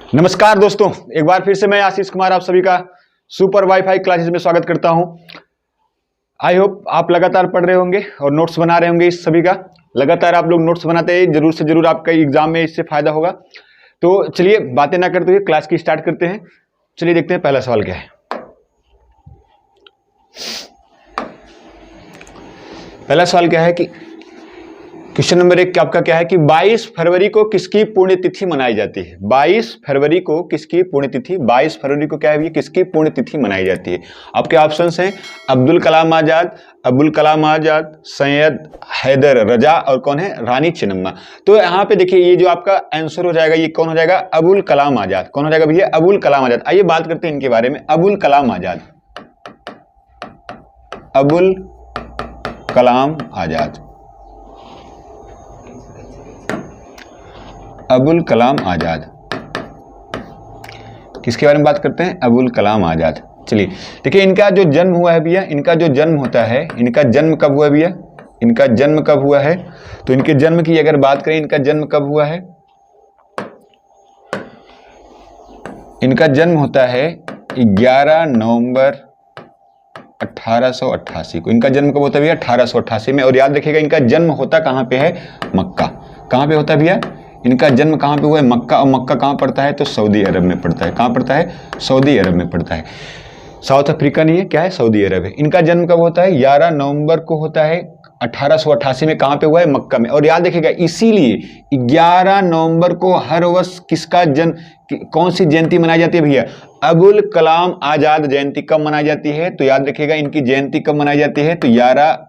नमस्कार दोस्तों, एक बार फिर से मैं आशीष कुमार आप सभी का सुपर वाईफाई क्लासेस में स्वागत करता हूं। आई होप आप लगातार पढ़ रहे होंगे और नोट्स बना रहे होंगे। इस सभी का लगातार आप लोग नोट्स बनाते हैं, जरूर से जरूर आपका एग्जाम में इससे फायदा होगा। तो चलिए बातें ना करते हुए क्लास की स्टार्ट करते हैं। चलिए देखते हैं पहला सवाल क्या है। पहला सवाल क्या है कि क्वेश्चन नंबर 1 आपका क्या है कि 22 फरवरी को किसकी पुण्यतिथि मनाई जाती है। 22 फरवरी को किसकी पुण्यतिथि, 22 फरवरी को क्या है, किसकी पुण्यतिथि मनाई जाती है। आपके ऑप्शंस हैं अब्दुल कलाम आजाद, अबुल कलाम आजाद, सैयद हैदर रजा और कौन है, रानी चेन्नम्मा। तो यहाँ पे देखिए ये जो आपका आंसर हो जाएगा ये कौन हो जाएगा, अबुल कलाम आजाद। कौन हो जाएगा भैया, अबुल कलाम आजाद। आइए बात करते हैं इनके बारे में। अबुल कलाम आजाद, अबुल कलाम आजाद, अबुल कलाम आजाद किसके बारे में बात करते हैं, अबुल कलाम आजाद। चलिए देखिए इनका जो जन्म हुआ है भैया, इनका जो जन्म होता है, इनका जन्म कब हुआ भैया, इनका जन्म कब हुआ है। तो इनके जन्म की अगर बात करें, इनका जन्म कब हुआ है, इनका जन्म होता है 11 नवंबर 1888 को। इनका जन्म कब होता है भैया, 1888 में। और याद रखिएगा इनका जन्म होता कहां पे है, मक्का। कहां पे होता है भैया, इनका जन्म कहां पे हुआ है, मक्का। और मक्का कहां पड़ता है, तो सऊदी अरब में पड़ता है। कहां पड़ता है, सऊदी अरब में पड़ता है। साउथ अफ्रीका नहीं है, क्या है, सऊदी अरब है। इनका जन्म कब होता है, 11 नवंबर को होता है 1888 में। कहां पे हुआ है, मक्का में। और याद रखिएगा इसीलिए 11 नवंबर को हर वर्ष किसका जन्म, कौन सी जयंती मनाई जाती है भैया, अबुल कलाम आजाद जयंती कब मनाई जाती है। तो याद रखिएगा इनकी जयंती कब मनाई जाती है, तो 11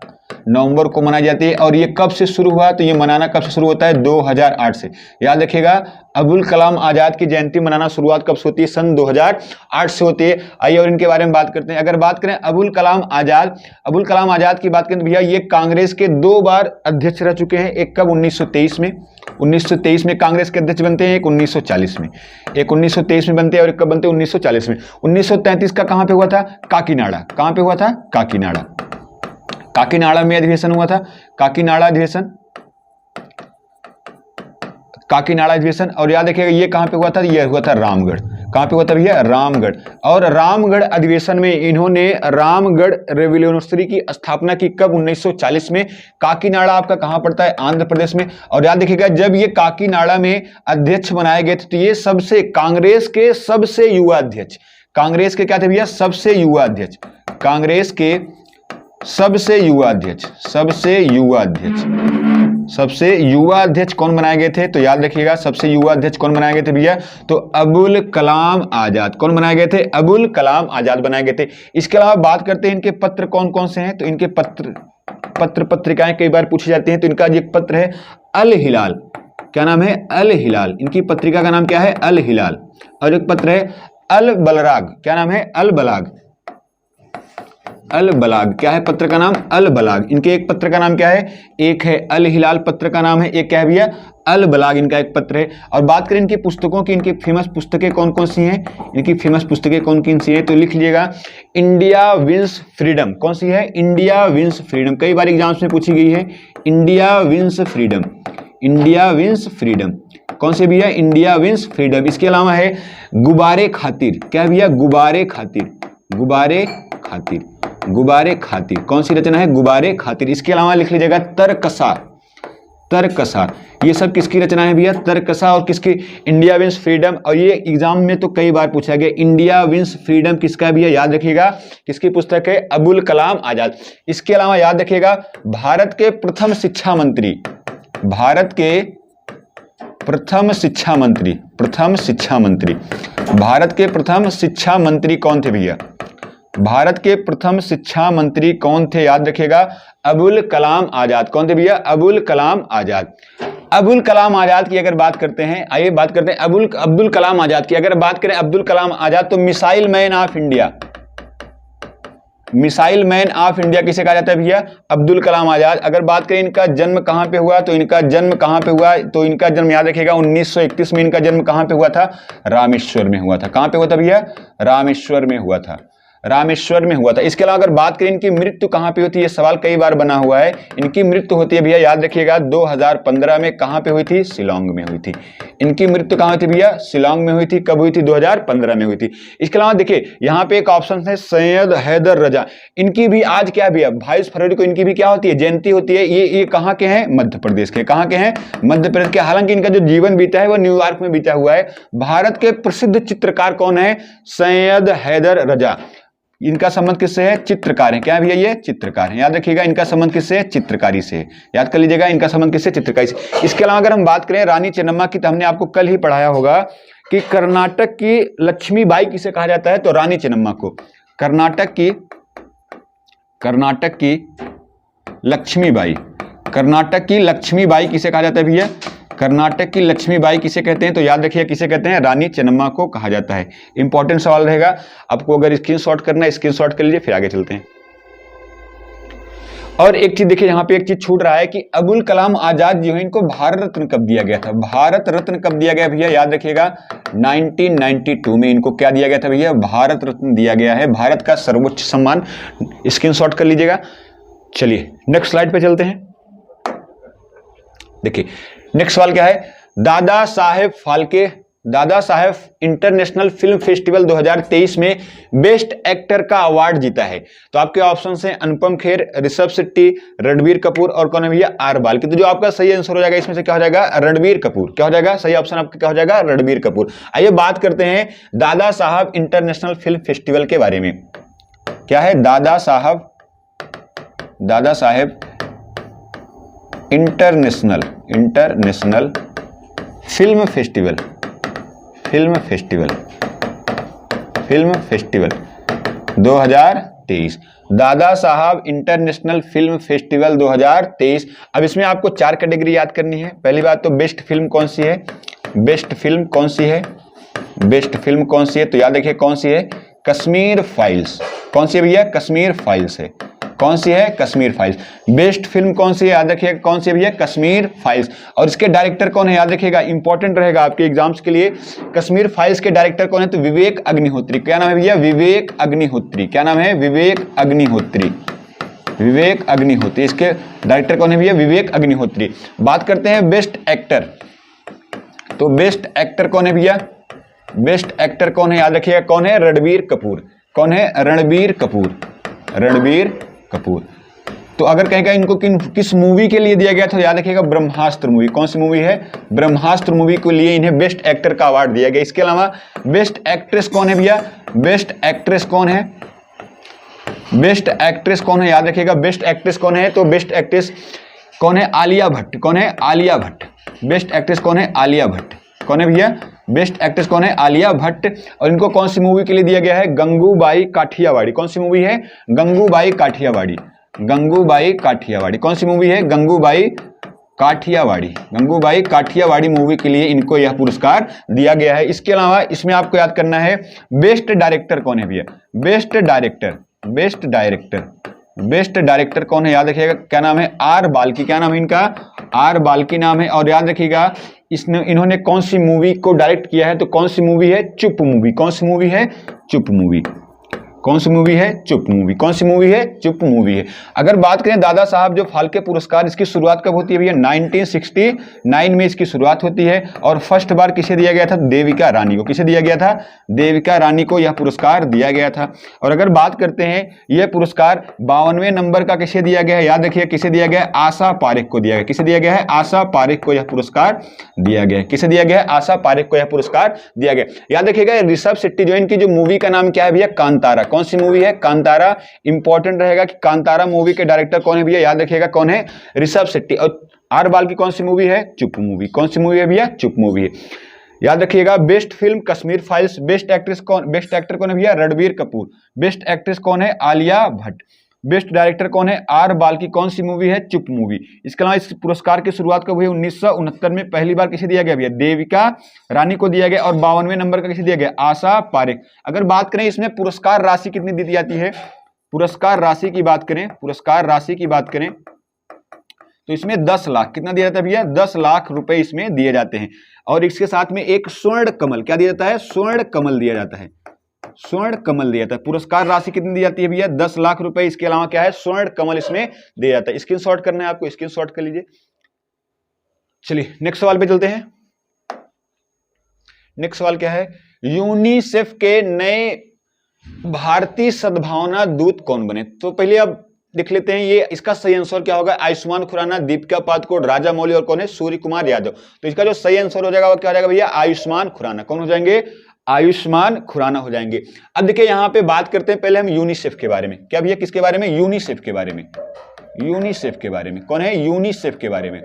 नवंबर को मनाई जाती है। और ये कब से शुरू हुआ, तो ये मनाना कब से शुरू होता है, 2008 से। याद रखिएगा अबुल कलाम आजाद की जयंती मनाना शुरुआत कब से होती है, सन 2008 से होती है। आइए और इनके बारे में बात करते हैं। अगर बात करें अबुल कलाम आजाद, अबुल कलाम आजाद की बात करें तो भैया ये कांग्रेस के 2 बार अध्यक्ष रह चुके हैं। एक कब, 1923 में। 1923 में कांग्रेस के अध्यक्ष बनते हैं, एक 1940 में। एक 1923 में बनते हैं और एक कब बनते हैं, 1940 में। 1933 का कहां पे हुआ था, काकीनाडा। कहां पे हुआ था, काकीनाडा। काकीनाडा में अधिवेशन हुआ था, काकीनाडा अधिवेशन, काकीनाडा अधिवेशन। और याद रखिएगा ये कहां पे हुआ था, ये हुआ था रामगढ़। कहां पे हुआ था भैया, रामगढ़। और रामगढ़ अधिवेशन में इन्होंने रामगढ़ रेवोल्यूशनरी की स्थापना की कब, 1940 में। काकीनाडा आपका कहां पड़ता है, आंध्र प्रदेश में। और याद रखिएगा जब ये काकीनाडा में अध्यक्ष बनाए गए थे तो ये सबसे कांग्रेस के सबसे युवा अध्यक्ष, कांग्रेस के क्या थे भैया, सबसे युवा अध्यक्ष, कांग्रेस के सबसे युवा अध्यक्ष, सबसे युवा अध्यक्ष, सबसे युवा अध्यक्ष कौन बनाए गए थे। तो याद रखिएगा सबसे युवा अध्यक्ष कौन बनाए गए थे भैया, तो अबुल कलाम आजाद। कौन बनाए गए थे, अबुल कलाम आजाद बनाए गए थे। इसके अलावा बात करते हैं इनके पत्र कौन कौन से हैं। तो इनके पत्रिकाएं कई बार पूछी जाती हैं। तो इनका एक पत्र है अल हिलाल, क्या नाम है, अल हिलाल। इनकी पत्रिका का नाम क्या है, अल हिलाल। और एक पत्र है अल बलराग, क्या नाम है, अल बलाग, अल बलाग। क्या है पत्र का नाम, अल बलाग। इनके एक पत्र का नाम क्या है, एक है अल हिलाल पत्र का नाम है, एक क्या है भैया, अल बलाग इनका एक पत्र है। और बात करें इनकी पुस्तकों की, इनकी फेमस पुस्तकें कौन कौन सी हैं, इनकी फेमस पुस्तकें कौन कौन सी हैं। तो लिख लीजिएगा इंडिया विंस फ्रीडम। कौन सी है, इंडिया विंस फ्रीडम। कई बार एग्जाम्स में पूछी गई है, India wins freedom, India wins freedom. कौन से भैया, इंडिया विंस फ्रीडम। इसके अलावा है गुब्बारे खातिर, क्या भैया, गुब्बारे खातिर, गुब्बारे खातिर, गुब्बारे खातिर। कौन सी रचना है, गुब्बारे खातिर। इसके अलावा लिख लीजिएगा तरकसार, तरकसार। ये सब किसकी रचना है भैया, तरकसा और किसकी, इंडिया विंस फ्रीडम। और ये एग्जाम में तो कई बार पूछा गया, इंडिया विंस फ्रीडम किसका है भैया, याद रखिएगा किसकी पुस्तक है, अबुल कलाम आजाद। इसके अलावा याद रखिएगा भारत के प्रथम शिक्षा मंत्री, भारत के प्रथम शिक्षा मंत्री, प्रथम शिक्षा मंत्री, भारत के प्रथम शिक्षा मंत्री कौन थे भैया, भारत के प्रथम शिक्षा मंत्री कौन थे, याद रखिएगा अबुल कलाम आजाद। कौन थे भैया, अबुल कलाम आजाद। अबुल कलाम आजाद की अगर बात करते हैं, आइए बात करते हैं अब्दुल कलाम आजाद की। अगर बात करें अब्दुल कलाम आजाद तो missile man of India, missile man of India किसे कहा जाता है भैया, अब्दुल कलाम आजाद। अगर बात करें इनका जन्म कहां पे हुआ, तो इनका जन्म कहां पे हुआ, तो इनका जन्म याद रखिएगा 1931 में। इनका जन्म कहां पे हुआ था, रामेश्वर में हुआ था। कहां पे हुआ था भैया, रामेश्वर में हुआ था, रामेश्वर में हुआ था। इसके अलावा अगर बात करें इनकी मृत्यु कहां पे होती है, सवाल कई बार बना हुआ है। इनकी मृत्यु होती है भैया, याद रखिएगा 2015 में कहां पे हुई थी, शिलांग में हुई थी। इनकी मृत्यु कहां हुई थी भैया, शिलांग में हुई थी। कब हुई थी, 2015 में हुई थी। इसके अलावा देखिए यहां पे एक ऑप्शन है सैयद हैदर रजा, इनकी भी आज क्या भैया 22 फरवरी को इनकी भी क्या होती है, जयंती होती है। ये कहां के हैं, मध्य प्रदेश के। कहां के हैं, मध्य प्रदेश के। हालांकि इनका जो जीवन बीता है वो न्यूयॉर्क में बीता हुआ है। भारत के प्रसिद्ध चित्रकार कौन है, सैयद हैदर रजा। इनका संबंध किससे है, चित्रकार है। क्या भैया, ये चित्रकार है। याद रखिएगा इनका संबंध किससे है, चित्रकारी से। याद कर लीजिएगा इनका संबंध किससे, चित्रकारी से। इसके अलावा अगर हम बात करें रानी चेन्नम्मा की, तो हमने आपको कल ही पढ़ाया होगा कि कर्नाटक की लक्ष्मीबाई किसे कहा जाता है, तो रानी चेन्नम्मा को। कर्नाटक की लक्ष्मीबाई, कर्नाटक की लक्ष्मीबाई किसे कहा जाता है भैया, कर्नाटक की लक्ष्मीबाई किसे कहते हैं, तो याद रखिए किसे कहते हैं, रानी चेन्नम्मा को कहा जाता है। इंपॉर्टेंट सवाल रहेगा, आपको अगर स्क्रीनशॉट करना है स्क्रीनशॉट कर लीजिए, फिर आगे चलते हैं। और एक चीज देखिए, यहां पे एक चीज छूट रहा है कि अबुल कलाम आजाद जो है इनको भारत रत्न कब दिया गया था, भारत रत्न कब दिया गया भैया, याद रखिएगा 1992 में इनको क्या दिया गया था भैया, भारत रत्न दिया गया है, भारत का सर्वोच्च सम्मान। स्क्रीनशॉट कर लीजिएगा। चलिए नेक्स्ट स्लाइड पे चलते हैं। देखिए नेक्स्ट सवाल क्या है, Dada Saheb Phalke, Dada Saheb international film festival 2023 में बेस्ट एक्टर का अवार्ड जीता है। तो आपके ऑप्शन हैं अनुपम खेर, ऋषभ शेट्टी, रणबीर कपूर और कौन है भैया, आर बाल्की। तो जो आपका सही आंसर हो जाएगा इसमें से क्या हो जाएगा, रणबीर कपूर। क्या हो जाएगा, सही ऑप्शन आपका क्या हो जाएगा, रणबीर कपूर। आइए बात करते हैं Dada Saheb international film festival के बारे में। क्या है, Dada Saheb international film festival 2023, Dada Saheb international film festival 2023। अब इसमें आपको 4 कैटेगरी याद करनी है। पहली बात तो बेस्ट फिल्म कौन सी है, बेस्ट फिल्म कौन सी है, तो याद रखिए कौन सी है, कश्मीर फाइल्स। कौन सी है भैया, कश्मीर फाइल्स है। कौन सी है, कश्मीर फाइल्स। बेस्ट फिल्म कौन सी है, याद रखिएगा कौन सी है भैया, कश्मीर फाइल्स। और इसके डायरेक्टर कौन है, याद रखिएगा इंपॉर्टेंट रहेगा आपके एग्जाम्स के लिए। कश्मीर फाइल्स के डायरेक्टर कौन है, तो विवेक अग्निहोत्री। क्या नाम है भैया, विवेक अग्निहोत्री। क्या नाम है, विवेक अग्निहोत्री। इसके डायरेक्टर कौन है भैया, विवेक अग्निहोत्री। बात करते हैं बेस्ट एक्टर, तो बेस्ट एक्टर कौन है भैया, बेस्ट एक्टर कौन है, याद रखिएगा कौन है, रणबीर कपूर। कौन है, रणबीर कपूर। तो अगर कहेगा इनको किस मूवी के लिए दिया गया था, याद रखिएगा ब्रह्मास्त्र मूवी। कौन सी मूवी है, ब्रह्मास्त्र मूवी के लिए इन्हें बेस्ट एक्टर का अवार्ड दिया गया। इसके अलावा बेस्ट एक्ट्रेस कौन है भैया, बेस्ट एक्ट्रेस कौन है, याद रखिएगा बेस्ट एक्ट्रेस कौन है, तो बेस्ट एक्ट्रेस कौन है, आलिया भट्ट। कौन है, आलिया भट्ट। बेस्ट एक्ट्रेस कौन है, आलिया भट्ट। कौन है भैया, बेस्ट एक्ट्रेस कौन है, आलिया भट्ट। और इनको कौन सी मूवी के लिए दिया गया है, गंगूबाई काठियावाड़ी। कौन सी मूवी है, गंगूबाई काठियावाड़ी। कौन सी मूवी है, गंगूबाई काठियावाड़ी मूवी के लिए इनको यह पुरस्कार दिया गया है। इसके अलावा इसमें आपको याद करना है बेस्ट डायरेक्टर कौन है भैया, बेस्ट डायरेक्टर कौन है, याद रखिएगा क्या नाम है, आर बाल्की। क्या नाम है इनका, आर बाल्की नाम है। और याद रखिएगा इन्होंने कौन सी मूवी को डायरेक्ट किया है, तो कौन सी मूवी है, चुप मूवी। कौन सी मूवी है, चुप मूवी। चुप मूवी है। अगर बात करें दादा साहब जो फाल्के पुरस्कार, इसकी शुरुआत कब होती है भैया, 1969 में इसकी शुरुआत होती है। और फर्स्ट बार किसे दिया गया था, देविका रानी को। किसे दिया गया था, देविका रानी को यह पुरस्कार दिया गया था। और अगर बात करते हैं यह पुरस्कार 52वें नंबर का किसे दिया गया है, याद रखिए किसे दिया गया है, आशा पारेख को दिया गया। किसे दिया गया है, आशा पारेख को यह पुरस्कार दिया गया है। किसे दिया गया है, आशा पारेख को यह पुरस्कार दिया गया। याद रखिएगा ऋषभ शेट्टी जो इनकी जो मूवी का नाम क्या है भैया, कांतारा। कौन सी मूवी है, कांतारा। इंपॉर्टेंट रहेगा कि कांतारा मूवी के डायरेक्टर कौन है भैया, याद रखिएगा कौन है, ऋषभ शेट्टी। और आर बाल की कौन सी मूवी है, चुप मूवी। कौन सी मूवी है भैया, चुप मूवी है। याद रखिएगा best film Kashmir files. Best actor कौन है भैया, रणबीर कपूर। बेस्ट एक्ट्रेस कौन है, आलिया भट्ट। बेस्ट डायरेक्टर कौन है, आर बाल्की। कौन सी मूवी है, चुप मूवी। इसके अलावा इस पुरस्कार की शुरुआत कब हुई, 1969 में पहली बार किसे दिया गया भैया, देविका रानी को दिया गया। और 52वें नंबर का किसे दिया गया, आशा पारेख। अगर बात करें इसमें पुरस्कार राशि कितनी दी जाती है, पुरस्कार राशि की बात करें तो इसमें 10 लाख, कितना दिया जाता है भैया, 10 लाख रुपए इसमें दिए जाते हैं। और इसके साथ में एक स्वर्ण कमल, क्या दिया जाता है, स्वर्ण कमल दिया जाता है। स्वर्ण कमल दिया जाता है। पुरस्कार राशि कितनी दी जाती है भैया? 10 लाख रुपए। इसके अलावा क्या है? स्वर्ण कमल इसमें दिया जाता है। स्क्रीनशॉट करना है आपको, स्क्रीनशॉट कर लीजिए। चलिए नेक्स्ट सवाल पे चलते हैं। नेक्स्ट सवाल क्या है? यूनिसेफ के नए भारतीय सद्भावना दूत कौन बने? तो पहले अब देख लेते हैं ये इसका सही आंसर क्या होगा। आयुष्मान खुराना, दीपिका पादुकोण, राजा मौली और कौन है? सूर्य कुमार यादव। तो इसका जो सही आंसर हो जाएगा वो क्या हो जाएगा भैया? आयुष्मान खुराना। कौन हो जाएंगे? आयुष्मान खुराना हो जाएंगे। अब देखिए यहां पे बात करते हैं पहले हम यूनिसेफ के बारे में। क्या भैया? किसके बारे में? यूनिसेफ के बारे में। यूनिसेफ के बारे में। कौन है? यूनिसेफ के बारे में।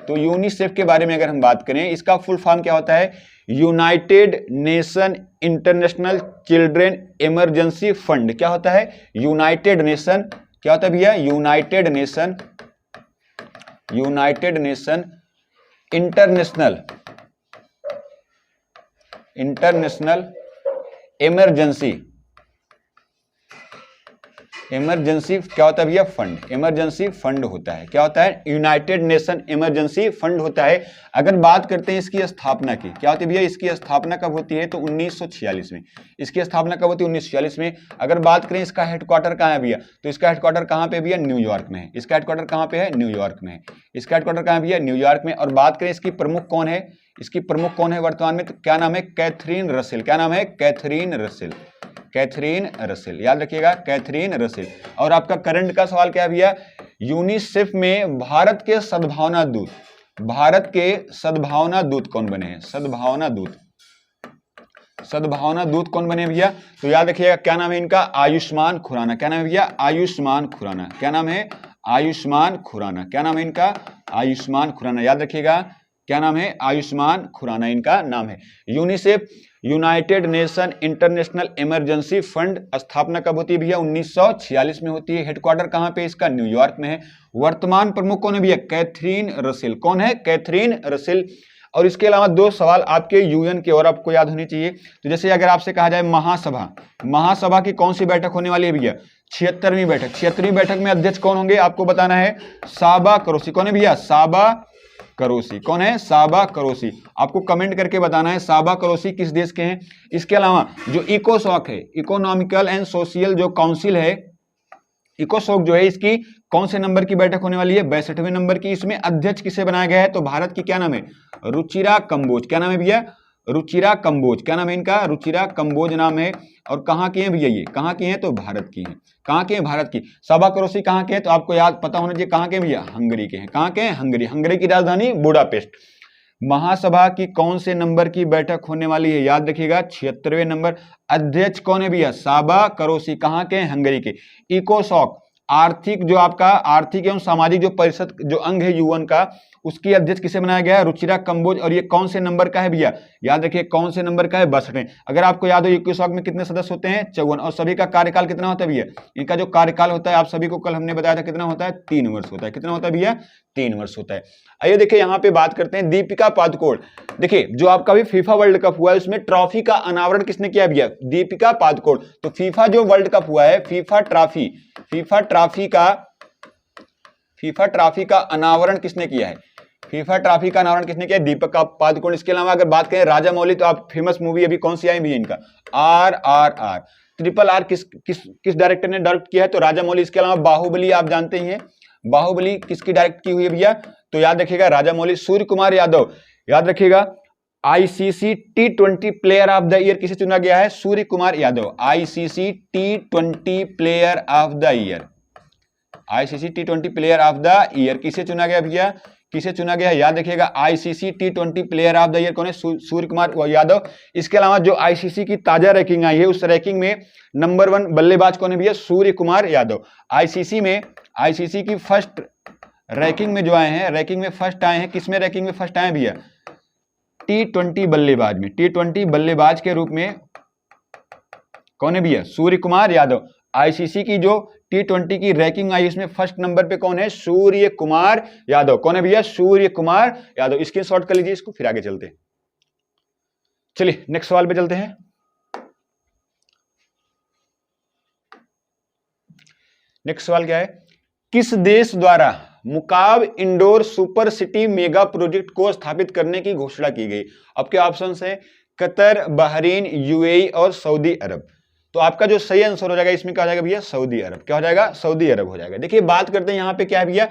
तो यूनिसेफ के बारे में अगर हम बात करें, इसका फुल फॉर्म क्या होता है? United nation international children emergency fund. क्या होता है? यूनाइटेड नेशन, क्या होता है भैया? यूनाइटेड नेशन इंटरनेशनल इमरजेंसी क्या होता है भैया? फंड। इमरजेंसी फंड होता है। क्या होता है? यूनाइटेड नेशन इमरजेंसी फंड होता है। अगर बात करते हैं इसकी स्थापना की, क्या होती है भैया? इसकी स्थापना कब होती है? तो 1946 में। इसकी स्थापना कब होती है? 1946 में। अगर बात करें इसका हेडक्वार्टर कहाँ है भैया? तो इसका हेडक्वार्टर कहाँ पे भैया? न्यूयॉर्क में है। इसका हेडक्वार्टर कहाँ पे है? न्यूयॉर्क में है। इसका हेडक्वार्टर कहाँ है भैया? न्यूयॉर्क में। और बात करें इसकी प्रमुख कौन है? इसकी प्रमुख कौन है वर्तमान में? तो क्या नाम है? Catherine Russell. क्या नाम है? Catherine Russell. कैथरीन रसेल, याद रखिएगा, कैथरीन रसेल। और आपका करंट का सवाल क्या है भैया? यूनिसेफ में भारत के सद्भावना दूत कौन बने हैं? सद्भावना दूत कौन बने भैया? तो याद रखिएगा क्या नाम है इनका? आयुष्मान खुराना। क्या नाम है भैया? आयुष्मान खुराना। क्या नाम है? आयुष्मान खुराना। क्या नाम है इनका? आयुष्मान खुराना। याद रखिएगा क्या नाम है? आयुष्मान खुराना इनका नाम है। UNICEF United nation international emergency fund स्थापना कब होती है भैया? 1946 में होती है। हेडक्वार्टर कहां पे? इसका न्यूयॉर्क में है। वर्तमान प्रमुख कौन है भैया? Catherine Russell. कौन है? Catherine Russell. और इसके अलावा दो सवाल आपके यूएन के और आपको याद होनी चाहिए। तो जैसे अगर आपसे कहा जाए महासभा की कौन सी बैठक होने वाली है भैया? 76वीं बैठक। 76वीं बैठक में अध्यक्ष कौन होंगे? आपको बताना है साबा करोसी। कौन है भैया? साबा करोसी। कौन है? साबा करोसी। आपको कमेंट करके बताना है साबा करोसी किस देश के हैं। इसके अलावा जो इकोसॉक है, इकोनॉमिकल एंड सोशल जो काउंसिल है, इकोसॉक जो है, इसकी कौन से नंबर की बैठक होने वाली है? 62वें नंबर की। इसमें अध्यक्ष किसे बनाया गया है? तो भारत की क्या नाम है? रुचिरा कंबोज। क्या नाम है भैया? रुचिरा कंबोज। क्या नाम है इनका? रुचिरा कंबोज नाम है। और कहाँ की है भैया? ये कहाँ की हैं? तो भारत की हैं। कहाँ के हैं? भारत की। साबा करोसी कहाँ के हैं? तो आपको याद पता होना चाहिए कहाँ के हैं भैया? हंगरी के हैं। कहाँ के हैं? हंगरी। हंगरी की राजधानी बुडापेस्ट। महासभा की कौन से नंबर की बैठक होने वाली है? याद रखिएगा 76वें नंबर। अध्यक्ष कौन है भैया? साबा करोसी। कहाँ के हैं? हंगरी के। इकोसॉक आर्थिक जो आपका आर्थिक एवं सामाजिक जो परिषद जो अंग है यूएन का, उसकी अध्यक्ष किसे बनाया गया है? रुचिरा कंबोज। और ये कौन से नंबर का है भैया? याद रखिए कौन से नंबर का है? 62। अगर आपको याद हो इकोसॉक में कितने सदस्य होते हैं? 54। और सभी का कार्यकाल कितना होता है भैया? इनका जो कार्यकाल होता है आप सभी को कल हमने बताया था कितना होता है? 3 वर्ष होता है। कितना होता है भैया? 3 वर्ष होता है। आइए देखिए यहाँ पे बात करते हैं दीपिका पादुकोण। देखिए जो आपका भी फीफा वर्ल्ड कप हुआ है उसमें ट्रॉफी का अनावरण किसने किया भैया? दीपिका पादुकोण। तो फीफा जो वर्ल्ड कप हुआ है, फीफा ट्रॉफी का अनावरण किसने किया है? फीफा ट्रॉफी का अनावरण किसने किया? दीपिका पादुकोण। इसके अलावा अगर बात करें राजा मौली, तो आप फेमस मूवी अभी कौन सी आई भी इनका? RRR। ट्रिपल आर किस डायरेक्टर ने डायरेक्ट किया है? तो राजा मौली। इसके अलावा बाहुबली आप जानते ही हैं, बाहुबली किसकी डायरेक्ट की हुई है भैया? तो याद रखिएगा राजा मौली। सूर्य कुमार यादव, याद रखिएगा ICC T20 player of the year किसे चुना गया है? Surya Kumar Yadav. ICC T20 player of the year, ICC T20 player of the year किसे चुना गया भैया? किसे चुना गया? याद रखिएगा ICC T20 player of the year कौन है? सूर्य कुमार यादव। इसके अलावा जो ICC की ताजा रैंकिंग आई है उस रैंकिंग में नंबर 1 बल्लेबाज कौन है भैया? सूर्य कुमार यादव। ICC की फर्स्ट रैंकिंग में जो आए हैं, रैंकिंग में फर्स्ट आए हैं, किसमें रैंकिंग में फर्स्ट आए भैया? T20 बल्लेबाज में। T20 बल्लेबाज के रूप में कौन है भैया? सूर्य कुमार यादव। ICC की जो T20 की रैंकिंग आई इसमें फर्स्ट नंबर पे कौन है? सूर्य कुमार यादव। कौन है भैया? सूर्य कुमार यादव। स्क्रीनशॉट कर लीजिए इसको, फिर आगे चलते हैं। चलिए नेक्स्ट सवाल पे चलते हैं। नेक्स्ट सवाल क्या है? किस देश द्वारा मुकाब Indore super city mega project को स्थापित करने की घोषणा की गई? आपके ऑप्शंस हैं कतर, बहरीन, UAE और सऊदी अरब। तो आपका जो सही आंसर हो जाएगा इसमें क्या हो जाएगा भैया, सऊदी अरब। क्या हो जाएगा, सऊदी अरब हो जाएगा। देखिए बात करते हैं यहाँ पे क्या है भैया,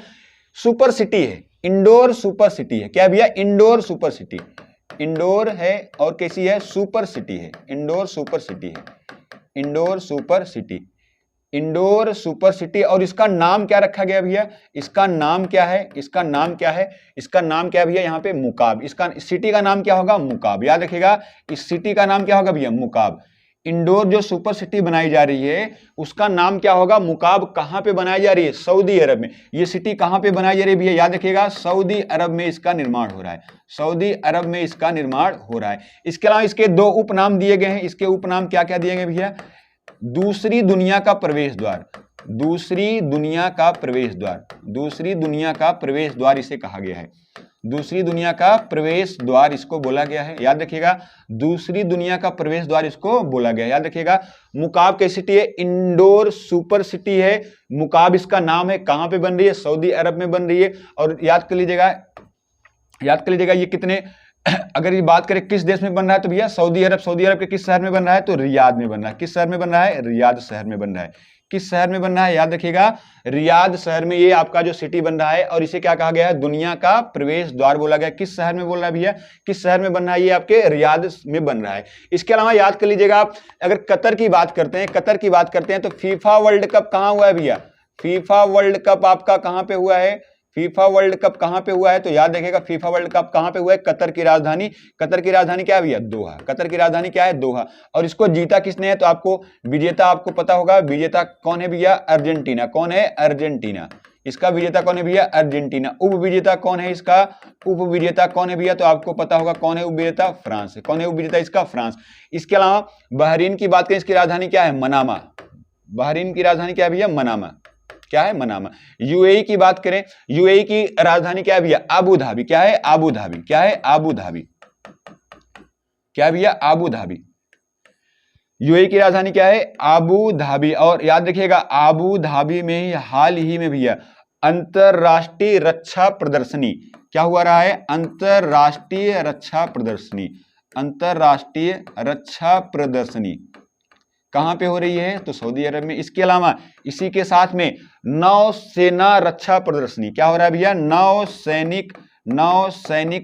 सुपर सिटी है, इंडोर सुपर सिटी है। क्या है भैया, इंडोर सुपर सिटी, इंडोर है और कैसी है, सुपर सिटी है, इंडोर सुपर सिटी है, indoor super city, indoor super city. और इसका नाम क्या रखा गया भैया, इसका नाम क्या है, इसका नाम क्या है, इसका नाम क्या है भैया, यहाँ पे मुकाब। इसका सिटी का नाम क्या होगा, मुकाब। याद रखिएगा इस सिटी का नाम क्या होगा भैया, मुकाब। इंडोर जो सुपर सिटी बनाई जा रही है उसका नाम क्या होगा, मुकाब। कहां पे बनाई जा रही है, सऊदी अरब में। ये सिटी कहां पे बनाई जा रही है भैया, याद रखिएगा सऊदी अरब में इसका निर्माण हो रहा है, सऊदी अरब में इसका निर्माण हो रहा है। इसके अलावा इसके दो उपनाम दिए गए हैं। इसके उपनाम क्या क्या दिए गए भैया, दूसरी दुनिया का प्रवेश द्वार, दूसरी दुनिया का प्रवेश द्वार, दूसरी दुनिया का प्रवेश द्वार इसे कहा गया है, दूसरी दुनिया का प्रवेश द्वार इसको बोला गया है। याद रखिएगा दूसरी दुनिया का प्रवेश द्वार इसको बोला गया है। याद रखिएगा मुकाब कैसी सिटी है, इंडोर सुपर सिटी है। मुकाब इसका नाम है, कहां पे बन रही है, सऊदी अरब में बन रही है। और याद कर लीजिएगा, याद कर लीजिएगा ये कितने, अगर ये बात करें किस देश में बन रहा है तो भैया सऊदी अरब। सऊदी अरब के किस शहर में बन रहा है, तो रियाद में बन रहा है। किस शहर में बन रहा है, रियाद शहर में बन रहा है। किस शहर में बन रहा है, याद रखिएगा रियाद शहर में ये आपका जो सिटी बन रहा है। और इसे क्या कहा गया है, दुनिया का प्रवेश द्वार बोला गया। किस शहर में बोल रहा है भैया, किस शहर में बन रहा है, ये आपके रियाद में बन रहा है। इसके अलावा याद कर लीजिएगा आप, अगर कतर की बात करते हैं, कतर की बात करते हैं तो फीफा वर्ल्ड कप कहां हुआ है भैया, फीफा वर्ल्ड कप आपका कहां पे हुआ है, फीफा वर्ल्ड कप कहां पे हुआ है, तो याद रखिएगा फीफा वर्ल्ड कप कहां पे हुआ है, कतर की राजधानी, कतर की राजधानी क्या है भैया, दोहा। कतर की राजधानी क्या है, दोहा। और इसको जीता किसने है, तो आपको विजेता आपको पता होगा, विजेता कौन है भैया, अर्जेंटीना। कौन है, अर्जेंटीना। इसका विजेता कौन है भैया, अर्जेंटीना। उप विजेता कौन है इसका, उप विजेता कौन है भैया, तो आपको पता होगा कौन है उप विजेता, फ्रांस है। कौन है उप विजेता इसका, फ्रांस। इसके अलावा बहरीन की बात करें, इसकी राजधानी क्या है, मनामा। बहरीन की राजधानी क्या है भैया, मनामा। क्या है, मनामा। यूएई की बात करें, यूएई की राजधानी क्या है भैया, अबू धाबी। क्या है, अबू धाबी। क्या है, अबू धाबी। क्या है भैया, अबू धाबी। यूएई की राजधानी क्या है, अबू धाबी। और याद रखिएगा अबू धाबी में ही हाल ही में भैया अंतरराष्ट्रीय रक्षा प्रदर्शनी क्या हुआ रहा है, अंतरराष्ट्रीय रक्षा प्रदर्शनी, अंतरराष्ट्रीय रक्षा प्रदर्शनी कहां पे हो रही है, तो सऊदी अरब में। इसके अलावा इसी के साथ में नौसेना रक्षा प्रदर्शनी क्या हो रहा है भैया, नौसैनिक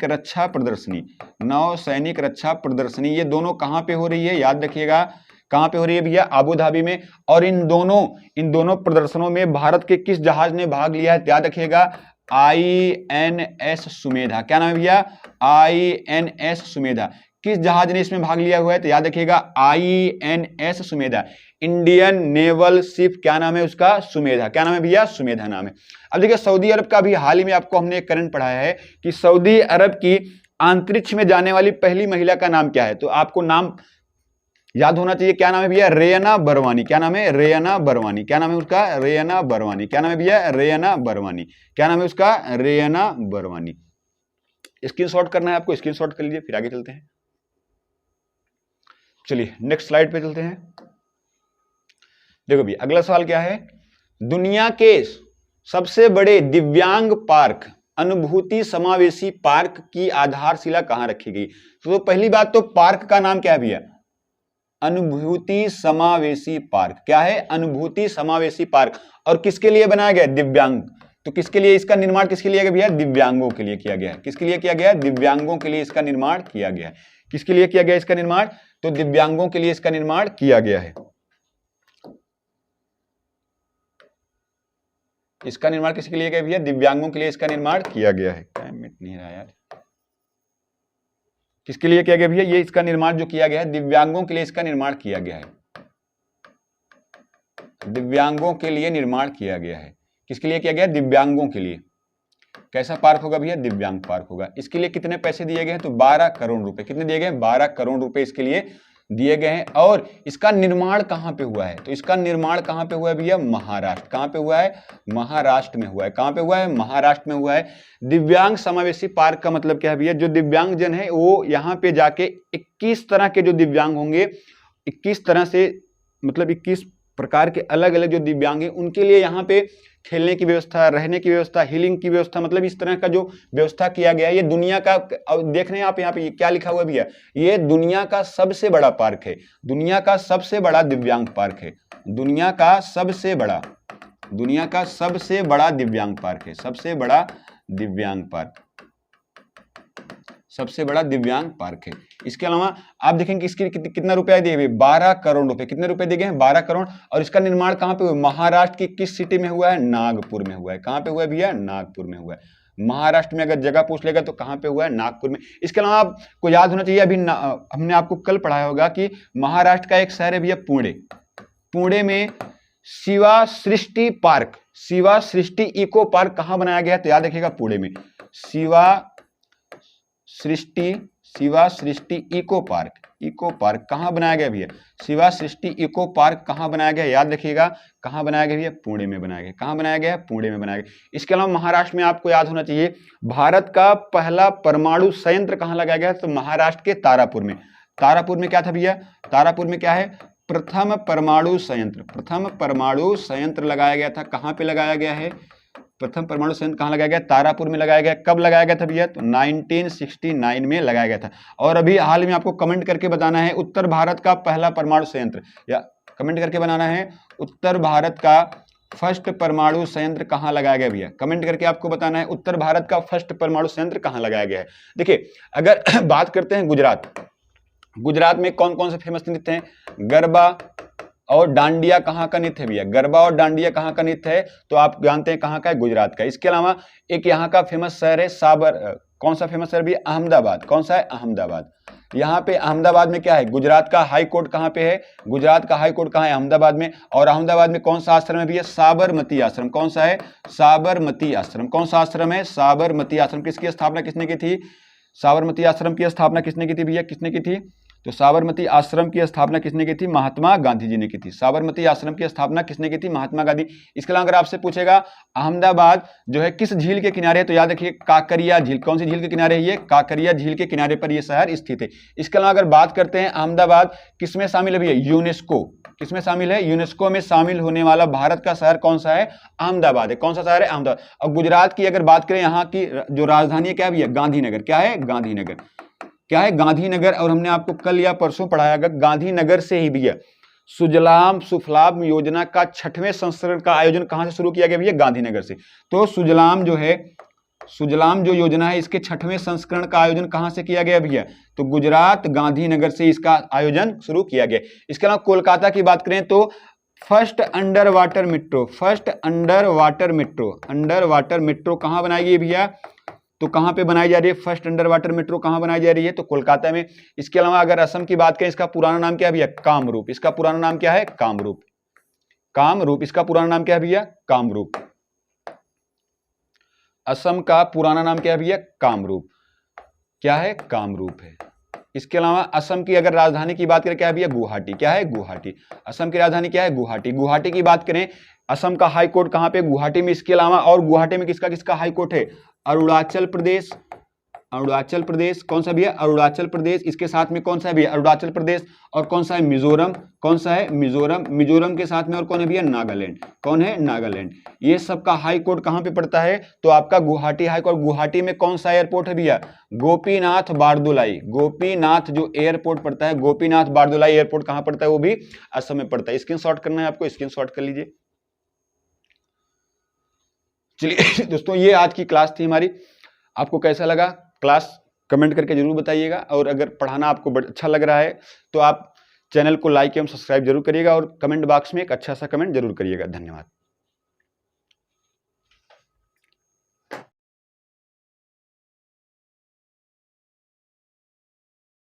रक्षा प्रदर्शनी, नौसैनिक रक्षा प्रदर्शनी। ये दोनों कहां पे हो रही है, याद रखिएगा कहां पे हो रही है भैया, अबू धाबी में। और इन दोनों प्रदर्शनों में भारत के किस जहाज ने भाग लिया है, याद रखिएगा INS सुमेधा। क्या नाम है भैया, INS सुमेधा। किस जहाज ने इसमें भाग लिया हुआ है, तो याद रखिएगा INS Sumedha. Indian naval ship क्या नाम है उसका, सुमेधा। क्या नाम है भैया, सुमेधा नाम है। अब देखिए सऊदी अरब का भी हाल ही में आपको हमने एक करंट पढ़ाया है कि सऊदी अरब की अंतरिक्ष में जाने वाली पहली महिला का नाम क्या है, तो आपको नाम याद होना चाहिए। क्या नाम है भैया, रेयना बरवानी। क्या नाम है, रेयना बरवानी। क्या नाम है उसका, रेयना बरवानी। क्या नाम है भैया, रेयना बरवानी। क्या नाम है उसका, रेयना बरवानी। स्क्रीनशॉट करना है आपको, स्क्रीनशॉट कर लीजिए, फिर आगे चलते हैं। चलिए नेक्स्ट स्लाइड पे चलते हैं। देखो भैया अगला सवाल क्या है, दुनिया के सबसे बड़े दिव्यांग पार्क अनुभूति समावेशी पार्क की आधारशिला कहां रखी गई। तो पहली बात तो पार्क का नाम क्या है भैया, अनुभूति समावेशी पार्क। क्या है, अनुभूति समावेशी पार्क। और किसके लिए बनाया गया, दिव्यांग। तो किसके लिए इसका निर्माण किसके लिए भैया, दिव्यांगों के लिए किया गया है। किसके लिए किया गया, दिव्यांगों के लिए इसका निर्माण किया गया है। किसके लिए किया गया इसका निर्माण, तो दिव्यांगों के लिए इसका निर्माण किया गया है। इसका निर्माण किसके लिए किया भैया, दिव्यांगों के लिए इसका निर्माण किया गया है। टाइम मिट नहीं रहा यार, किसके लिए किया गया भैया, ये इसका निर्माण जो किया गया है दिव्यांगों के लिए इसका निर्माण किया गया है, दिव्यांगों के लिए निर्माण किया गया है। किसके लिए किया गया, दिव्यांगों के लिए। कैसा पार्क होगा भैया, दिव्यांग पार्क होगा। इसके लिए कितने पैसे दिए गए हैं, तो 12 करोड़ रुपए। कितने दिए गए, 12 करोड़ रुपए इसके लिए दिए गए हैं। और इसका निर्माण कहां पे हुआ है, तो इसका निर्माण कहां पे हुआ है भैया, महाराष्ट्र। कहां पे हुआ है, महाराष्ट्र में हुआ है। कहां पे हुआ है, महाराष्ट्र में हुआ है। दिव्यांग समावेशी पार्क का मतलब क्या है भैया, जो दिव्यांग जन है वो यहाँ पे जाके 21 तरह के जो दिव्यांग होंगे, 21 तरह से मतलब 21 प्रकार के अलग अलग जो दिव्यांग हैं उनके लिए यहाँ पे खेलने की व्यवस्था, रहने की व्यवस्था, हीलिंग की व्यवस्था, मतलब इस तरह का जो व्यवस्था किया गया है। ये दुनिया का, देख रहे हैं आप यहाँ पे क्या लिखा हुआ भी है, ये दुनिया का सबसे बड़ा पार्क है, दुनिया का सबसे बड़ा दिव्यांग पार्क है, दुनिया का सबसे बड़ा दिव्यांग पार्क है, सबसे बड़ा दिव्यांग पार्क है। इसके अलावा आप देखेंगे इसके कितना रुपया दिए हुए, 12 करोड़ रुपए। कितने रुपए दिए गए हैं, 12 करोड़। और इसका निर्माण कहां पे हुआ, महाराष्ट्र की किस सिटी में हुआ है, नागपुर में हुआ है। कहां पे हुआ है भैया, नागपुर में हुआ है। महाराष्ट्र में अगर जगह पूछ लेगा तो कहां पे हुआ है, नागपुर में। इसके अलावा आपको याद होना चाहिए, अभी हमने आपको कल पढ़ाया होगा कि महाराष्ट्र का एक शहर है भैया पुणे, पुणे में शिवा सृष्टि इको पार्क कहां बनाया गया है, तो याद रखिएगा पुणे में शिवा सृष्टि इको पार्क कहां बनाया गया भैया, शिवा सृष्टि इको पार्क कहां बनाया गया, याद रखिएगा कहां बनाया गया भैया, पुणे में बनाया गया। कहां बनाया गया, पुणे में बनाया गया। इसके अलावा महाराष्ट्र में आपको याद होना चाहिए, भारत का पहला परमाणु संयंत्र कहां लगाया गया, तो महाराष्ट्र के तारापुर में। तारापुर में क्या था भैया, तारापुर में क्या है, प्रथम परमाणु संयंत्र लगाया गया था। कहां पे लगाया गया है, प्रथम परमाणु संयंत्र कहां लगाया गया, तारापुर में लगाया गया। कब लगाया गया था भैया, तो 1969 में लगाया गया था। और अभी हाल में आपको कमेंट करके बताना है उत्तर भारत का पहला परमाणु संयंत्र, या कमेंट करके बनाना है उत्तर भारत का फर्स्ट परमाणु संयंत्र कहां लगाया गया भैया, कमेंट करके आपको बताना है उत्तर भारत का फर्स्ट परमाणु संयंत्र कहां लगाया गया है। देखिए अगर बात करते हैं गुजरात में कौन कौन से फेमस नृत्य हैं, गरबा और डांडिया कहाँ का नृत्य है भैया, गरबा और डांडिया कहाँ का नृत्य है, तो आप जानते हैं कहाँ का है, गुजरात का। इसके अलावा एक यहाँ का फेमस शहर है कौन सा फेमस शहर भैया, अहमदाबाद। कौन सा है, अहमदाबाद। यहाँ पे अहमदाबाद में क्या है, गुजरात का हाई कोर्ट कहाँ पे है, गुजरात का हाई कोर्ट कहाँ है, अहमदाबाद में। और अहमदाबाद में कौन सा आश्रम है भैया, साबरमती आश्रम। कौन सा है, साबरमती आश्रम। कौन सा आश्रम है, साबरमती आश्रम। किसकी स्थापना किसने की थी, साबरमती आश्रम की स्थापना किसने की थी भैया, किसने की थी, तो साबरमती आश्रम की स्थापना किसने की थी, महात्मा गांधी जी ने की थी। साबरमती आश्रम की स्थापना किसने की थी, महात्मा गांधी। इसके अलावा अगर आपसे पूछेगा अहमदाबाद जो है किस झील के किनारे है, तो याद रखिए काकरिया झील। कौन सी झील के किनारे है ये, काकरिया झील के किनारे पर यह शहर स्थित है। इसके अलावा अगर बात करते हैं अहमदाबाद किसमें शामिल है भैया, यूनेस्को। किसमें शामिल है, यूनेस्को में शामिल होने वाला भारत का शहर कौन सा है, अहमदाबाद है। कौन सा शहर है, अहमदाबाद। और गुजरात की अगर बात करें, यहाँ की जो राजधानी है क्या है भैया, गांधीनगर। क्या है, गांधीनगर। क्या है, गांधीनगर। और हमने आपको कल या परसों पढ़ाया गया, गांधीनगर से ही भैया सुजलाम सुफलाम योजना का 6वें संस्करण का आयोजन कहां से शुरू किया गया भैया, गांधीनगर से। तो सुजलाम जो योजना है इसके 6वें संस्करण का आयोजन कहां से किया गया भैया, तो गुजरात गांधीनगर से इसका आयोजन शुरू किया गया। इसके अलावा कोलकाता की बात करें तो फर्स्ट अंडर वाटर मेट्रो कहां बनाई गई भैया, तो कहां पे बनाई जा रही है, फर्स्ट अंडर वाटर मेट्रो कहां बनाई जा रही है, तो कोलकाता में। इसके अलावा अगर असम की बात करें, इसका पुराना नाम क्या है भैया, कामरूप। इसका पुराना नाम क्या है, कामरूप। इसका पुराना नाम क्या है भैया, कामरूप। असम का पुराना नाम क्या है भैया, कामरूप। क्या है, कामरूप है। इसके अलावा असम की अगर राजधानी की बात करें, क्या है भैया, गुवाहाटी। क्या है, गुवाहाटी। असम की राजधानी क्या है, गुवाहाटी। गुवाहाटी की बात करें, असम का हाई कोर्ट कहां पे, गुवाहाटी में। इसके अलावा और गुवाहाटी में किसका हाई कोर्ट है, अरुणाचल प्रदेश। कौन सा भैया, अरुणाचल प्रदेश। इसके साथ में कौन सा है भैया, अरुणाचल प्रदेश। और कौन सा है, मिजोरम। कौन सा है, मिजोरम। मिजोरम के साथ में और कौन है भैया, नागालैंड। कौन है, नागालैंड। ये सबका हाई कोर्ट कहां पे पड़ता है, तो आपका गुवाहाटी हाई कोर्ट। गुवाहाटी में कौन सा एयरपोर्ट है भैया, गोपीनाथ बारदुलाई। गोपीनाथ जो एयरपोर्ट पड़ता है, गोपीनाथ बारदुलाई एयरपोर्ट कहां पड़ता है, वो भी असम में पड़ता है। स्क्रीनशॉट करना है आपको, स्क्रीनशॉट कर लीजिए। चलिए दोस्तों, ये आज की क्लास थी हमारी। आपको कैसा लगा क्लास, कमेंट करके जरूर बताइएगा। और अगर पढ़ाना आपको अच्छा लग रहा है तो आप चैनल को लाइक एवं सब्सक्राइब जरूर करिएगा, और कमेंट बॉक्स में एक अच्छा सा कमेंट जरूर करिएगा। धन्यवाद।